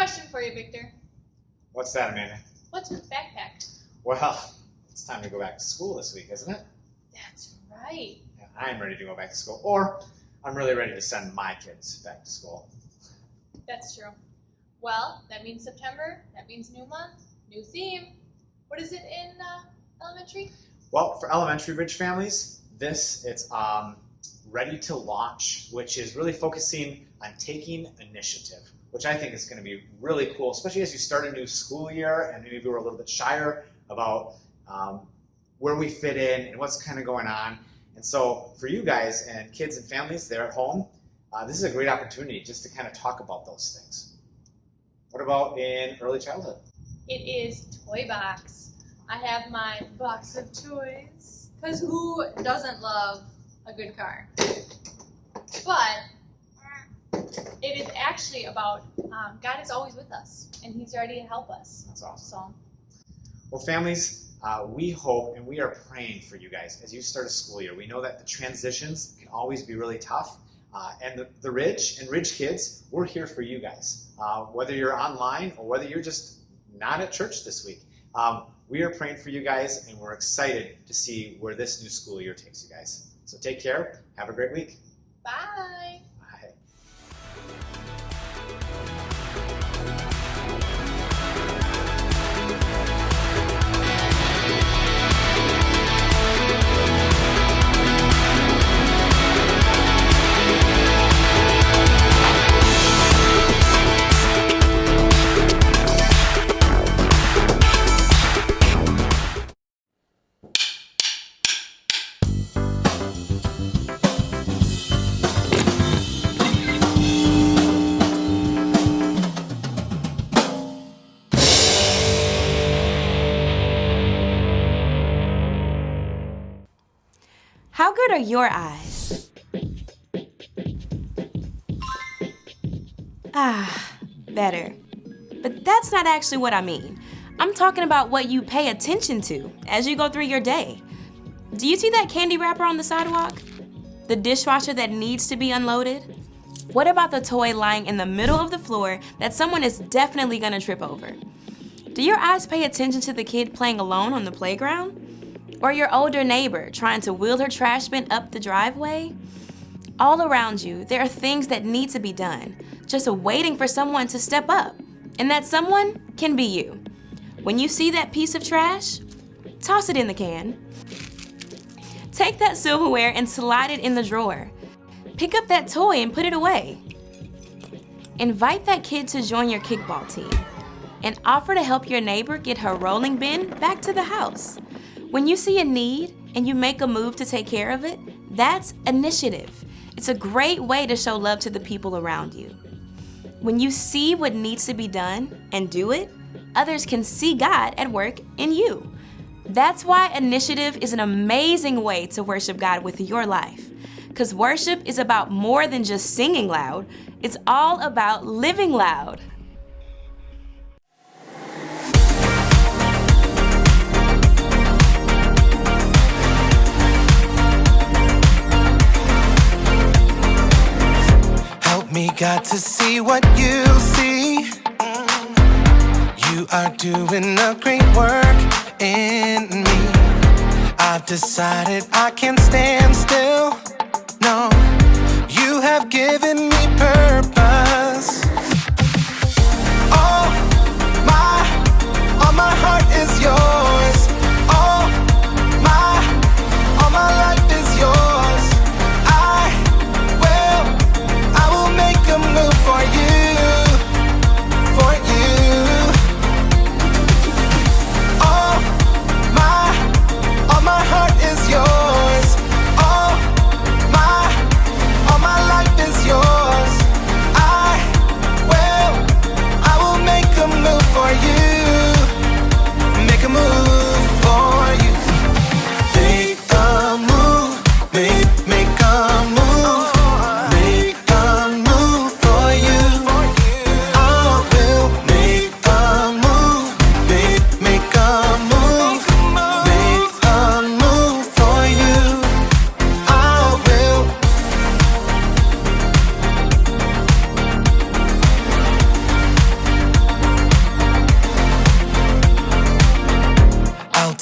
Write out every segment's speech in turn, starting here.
Question for you, Victor. What's that, Amanda? What's with backpack? Well, it's time to go back to school this week, isn't it? That's right. And I'm ready to go back to school. Or I'm really ready to send my kids back to school. That's true. Well, that means September. That means new month, new theme. What is it in elementary? Well, for elementary bridge families, it's ready to launch, which is really focusing on taking initiative, which I think is going to be really cool, especially as you start a new school year and maybe we're a little bit shyer about where we fit in and what's kind of going on. And so for you guys and kids and families there at home, this is a great opportunity just to kind of talk about those things. What about in early childhood? It is Toy Box. I have my box of toys, because who doesn't love a good car? But it is actually about God is always with us, and He's ready to help us. That's awesome. So, Well, families, we hope and we are praying for you guys as you start a school year. We know that the transitions can always be really tough. And the Ridge and Ridge kids, we're here for you guys. Whether you're online or whether you're just not at church this week, we are praying for you guys, and we're excited to see where this new school year takes you guys. So take care. Have a great week. bye. Bye. How good are your eyes? Better. But that's not actually what I mean. I'm talking about what you pay attention to as you go through your day. Do you see that candy wrapper on the sidewalk? The dishwasher that needs to be unloaded? What about the toy lying in the middle of the floor that someone is definitely gonna trip over? Do your eyes pay attention to the kid playing alone on the playground? Or your older neighbor trying to wheel her trash bin up the driveway? All around you, there are things that need to be done, just waiting for someone to step up. And that someone can be you. When you see that piece of trash, toss it in the can. Take that silverware and slide it in the drawer. Pick up that toy and put it away. Invite that kid to join your kickball team. And offer to help your neighbor get her rolling bin back to the house. When you see a need and you make a move to take care of it, that's initiative. It's a great way to show love to the people around you. When you see what needs to be done and do it, others can see God at work in you. That's why initiative is an amazing way to worship God with your life. Because worship is about more than just singing loud, it's all about living loud. Me got to see what you see. You are doing a great work in me. I've decided I can't stand still. No, you have given me purpose. All my heart is yours. All my life is yours. I will make a move for you, for you. All my heart is yours. All my life is yours.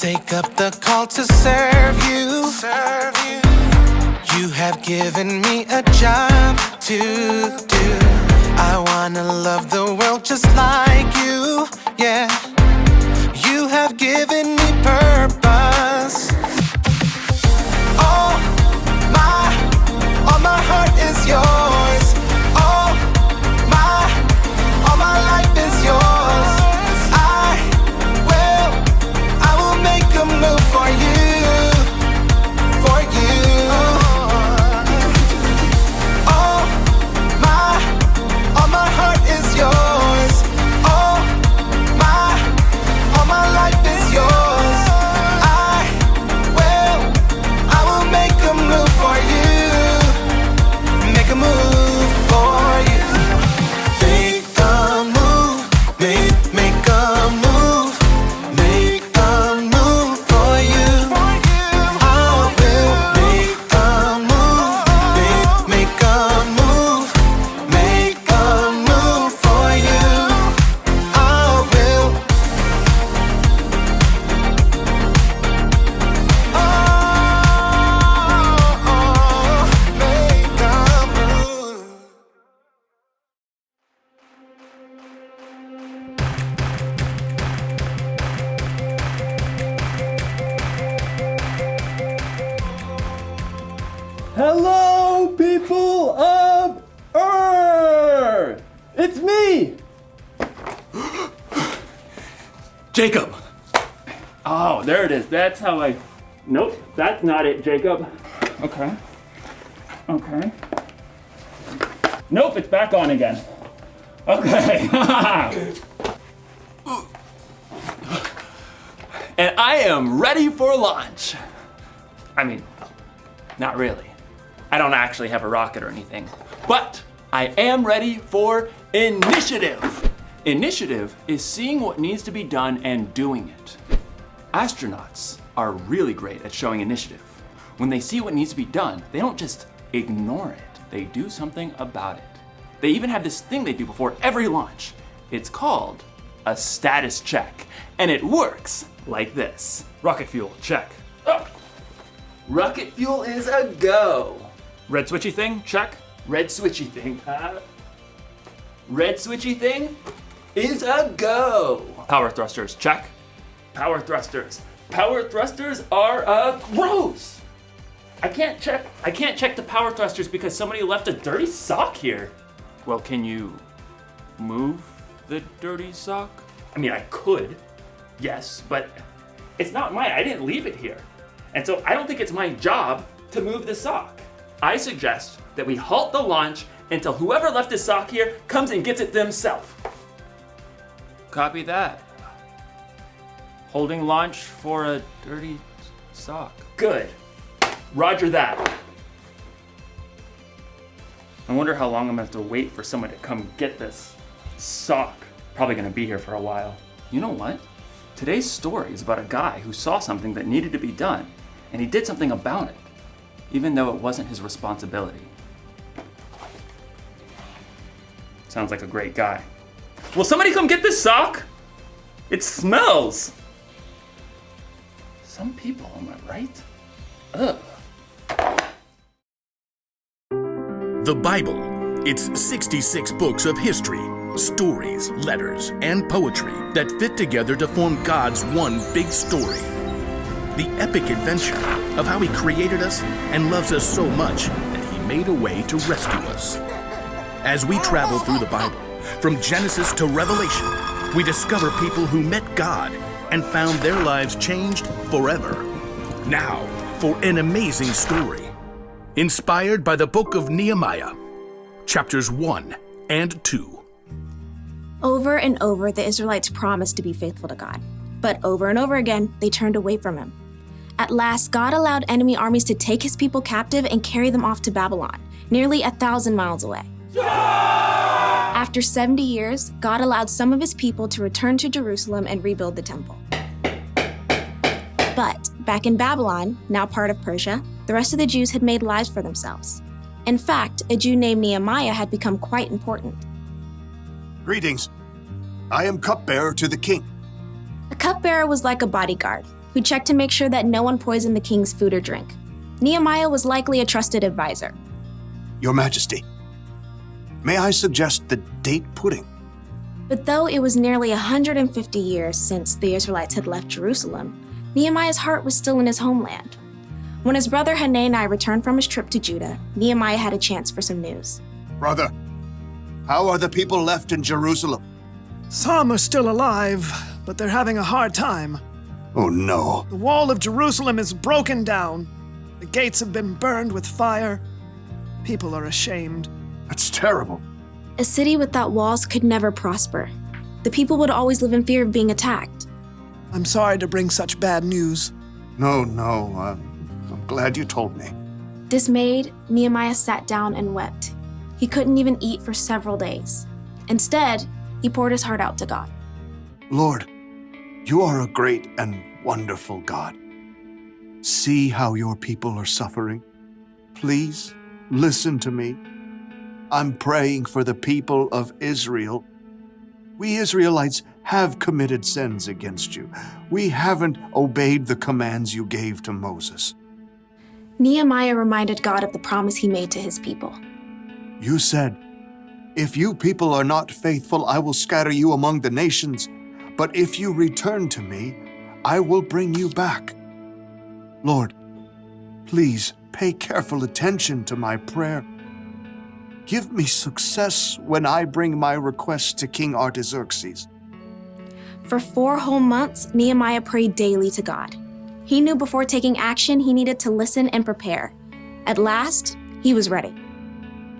take up the call to serve you. You have given me a job to do. I wanna love the world just like you, yeah. You have given me purpose. All my heart is yours. All my life is yours. I will make a move for you, for you. All my heart is yours. All my life is yours. I will make a move for you. Make a move for you. Make a move, make a move, make a move for you. I will make a move, make a move, make a move for you. I will. Make a move. Hello, people of Earth! It's me! Jacob! Oh, there it is. That's how I... Nope, that's not it, Jacob. Okay. Okay. Nope, it's back on again. Okay. And I am ready for launch. I mean, not really. I don't actually have a rocket or anything. But I am ready for initiative. Initiative is seeing what needs to be done and doing it. Astronauts are really great at showing initiative. When they see what needs to be done, they don't just ignore it. They do something about it. They even have this thing they do before every launch. It's called a status check. And it works like this. Rocket fuel, check. Oh. Rocket fuel is a go. Red switchy thing, check. Red switchy thing. Red switchy thing is a go. Power thrusters, check. Power thrusters. Power thrusters are a gross. I can't check the power thrusters because somebody left a dirty sock here. Well, can you move the dirty sock? I mean, I could, yes, but it's not mine. I didn't leave it here. And so I don't think it's my job to move the sock. I suggest that we halt the launch until whoever left his sock here comes and gets it themselves. Copy that. Holding launch for a dirty sock. Good. Roger that. I wonder how long I'm gonna have to wait for someone to come get this sock. Probably gonna be here for a while. You know what? Today's story is about a guy who saw something that needed to be done, and he did something about it, even though it wasn't his responsibility. Sounds like a great guy. Will somebody come get this sock? It smells. Some people, am I right? Ugh. The Bible. It's 66 books of history, stories, letters, and poetry that fit together to form God's one big story. The epic adventure of how He created us and loves us so much that He made a way to rescue us. As we travel through the Bible, from Genesis to Revelation, we discover people who met God and found their lives changed forever. Now, for an amazing story. Inspired by the book of Nehemiah, chapters 1 and 2. Over and over, the Israelites promised to be faithful to God. But over and over again, they turned away from Him. At last, God allowed enemy armies to take His people captive and carry them off to Babylon, nearly 1,000 miles away. After 70 years, God allowed some of His people to return to Jerusalem and rebuild the temple. But back in Babylon, now part of Persia, the rest of the Jews had made lives for themselves. In fact, a Jew named Nehemiah had become quite important. Greetings. I am cupbearer to the king. A cupbearer was like a bodyguard. who checked to make sure that no one poisoned the king's food or drink. Nehemiah was likely a trusted advisor. Your Majesty, may I suggest the date pudding? But though it was nearly 150 years since the Israelites had left Jerusalem, Nehemiah's heart was still in his homeland. When his brother Hanani returned from his trip to Judah, Nehemiah had a chance for some news. Brother, how are the people left in Jerusalem? Some are still alive, but they're having a hard time. Oh no. The wall of Jerusalem is broken down. The gates have been burned with fire. People are ashamed. That's terrible. A city without walls could never prosper. The people would always live in fear of being attacked. I'm sorry to bring such bad news. No, I'm glad you told me. Dismayed, Nehemiah sat down and wept. He couldn't even eat for several days. Instead, he poured his heart out to God. Lord, you are a great and wonderful God. See how your people are suffering. Please listen to me. I'm praying for the people of Israel. We Israelites have committed sins against you. We haven't obeyed the commands you gave to Moses. Nehemiah reminded God of the promise he made to his people. You said, if you people are not faithful, I will scatter you among the nations. But if you return to me, I will bring you back. Lord, please pay careful attention to my prayer. Give me success when I bring my request to King Artaxerxes. For 4 whole months, Nehemiah prayed daily to God. He knew before taking action, he needed to listen and prepare. At last, he was ready.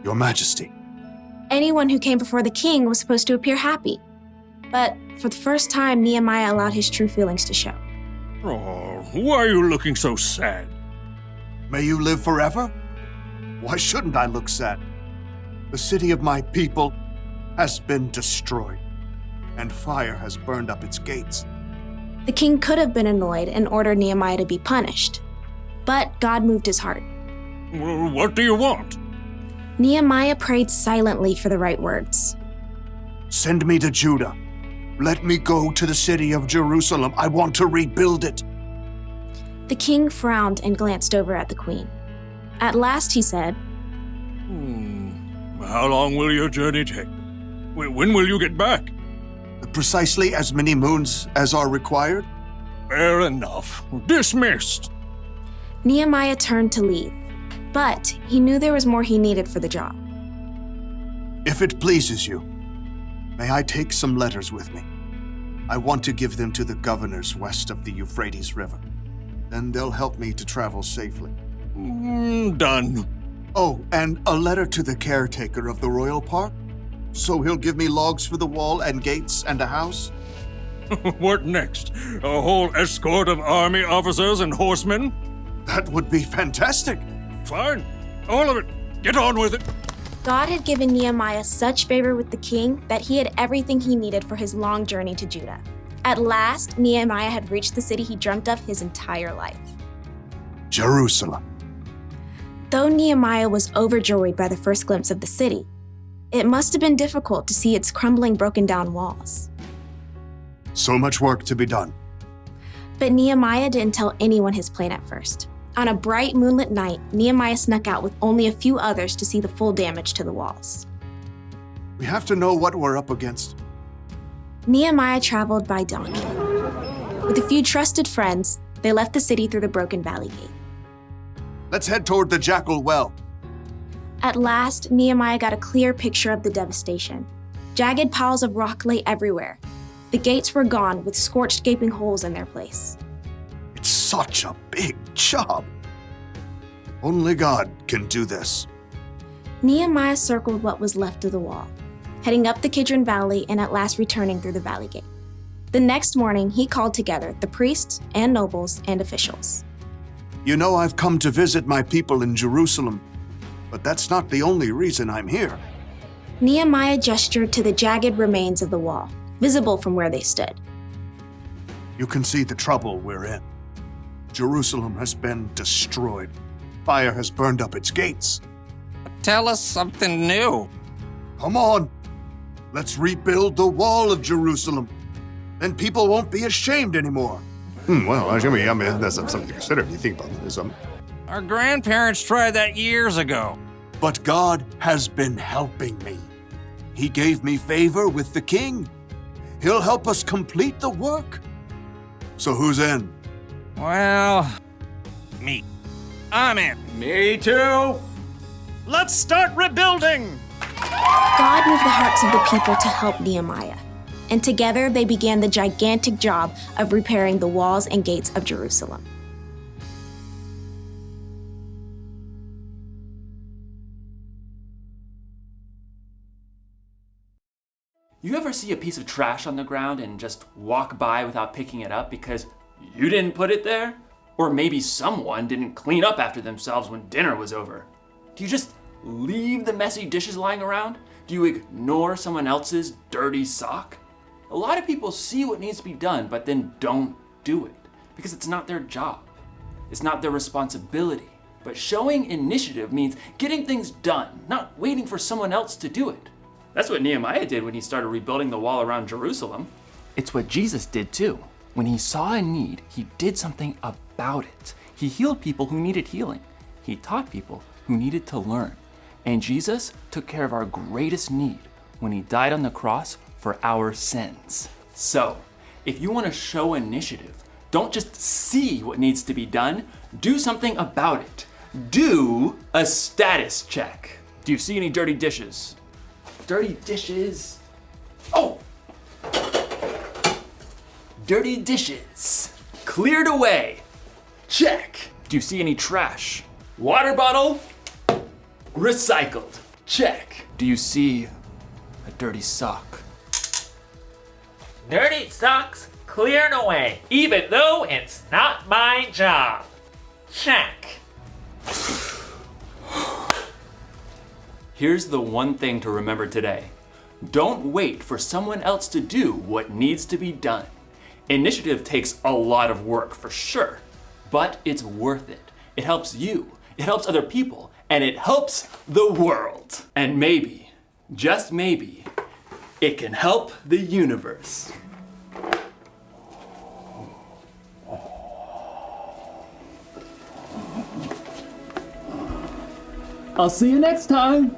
Your Majesty. Anyone who came before the king was supposed to appear happy. But for the first time, Nehemiah allowed his true feelings to show. Oh, why are you looking so sad? May you live forever? Why shouldn't I look sad? The city of my people has been destroyed, and fire has burned up its gates. The king could have been annoyed and ordered Nehemiah to be punished. But God moved his heart. Well, what do you want? Nehemiah prayed silently for the right words. Send me to Judah. Let me go to the city of Jerusalem. I want to rebuild it. The king frowned and glanced over at the queen. At last he said, How long will your journey take? When will you get back? Precisely as many moons as are required. Fair enough. Dismissed. Nehemiah turned to leave, but he knew there was more he needed for the job. If it pleases you, may I take some letters with me? I want to give them to the governors west of the Euphrates River. Then they'll help me to travel safely. Done. Oh, and a letter to the caretaker of the royal park? So he'll give me logs for the wall and gates and a house? What next? A whole escort of army officers and horsemen? That would be fantastic. Fine. All of it. Get on with it. God had given Nehemiah such favor with the king that he had everything he needed for his long journey to Judah. At last, Nehemiah had reached the city he dreamt of his entire life. Jerusalem. Though Nehemiah was overjoyed by the first glimpse of the city, it must have been difficult to see its crumbling, broken down walls. So much work to be done. But Nehemiah didn't tell anyone his plan at first. On a bright moonlit night, Nehemiah snuck out with only a few others to see the full damage to the walls. We have to know what we're up against. Nehemiah traveled by donkey. With a few trusted friends, they left the city through the broken valley gate. Let's head toward the Jackal Well. At last, Nehemiah got a clear picture of the devastation. Jagged piles of rock lay everywhere. The gates were gone with scorched, gaping holes in their place. It's such a big job. Only God can do this. Nehemiah circled what was left of the wall, heading up the Kidron Valley and at last returning through the valley gate. The next morning, he called together the priests and nobles and officials. You know, I've come to visit my people in Jerusalem, but that's not the only reason I'm here. Nehemiah gestured to the jagged remains of the wall, visible from where they stood. You can see the trouble we're in. Jerusalem has been destroyed. Fire has burned up its gates. Tell us something new. Come on. Let's rebuild the wall of Jerusalem. Then people won't be ashamed anymore. Well, I mean, that's something to consider if you think about it. Our grandparents tried that years ago. But God has been helping me. He gave me favor with the king. He'll help us complete the work. So who's in? Well, me. I'm in. Me too. Let's start rebuilding! God moved the hearts of the people to help Nehemiah, and together they began the gigantic job of repairing the walls and gates of Jerusalem. You ever see a piece of trash on the ground and just walk by without picking it up because you didn't put it there? Or maybe someone didn't clean up after themselves when dinner was over? Do you just leave the messy dishes lying around? Do you ignore someone else's dirty sock? A lot of people see what needs to be done, but then don't do it because it's not their job. It's not their responsibility. But showing initiative means getting things done, not waiting for someone else to do it. That's what Nehemiah did when he started rebuilding the wall around Jerusalem. It's what Jesus did too. When he saw a need, he did something about it. He healed people who needed healing. He taught people who needed to learn. And Jesus took care of our greatest need when he died on the cross for our sins. So, if you want to show initiative, don't just see what needs to be done, do something about it. Do a status check. Do you see any dirty dishes? Dirty dishes. Oh! Dirty dishes. Cleared away. Check. Do you see any trash? Water bottle? Recycled. Check. Do you see a dirty sock? Dirty socks cleared away, even though it's not my job. Check. Here's the one thing to remember today. Don't wait for someone else to do what needs to be done. Initiative takes a lot of work for sure, but it's worth it. It helps you, it helps other people, and it helps the world. And maybe, just maybe, it can help the universe. I'll see you next time.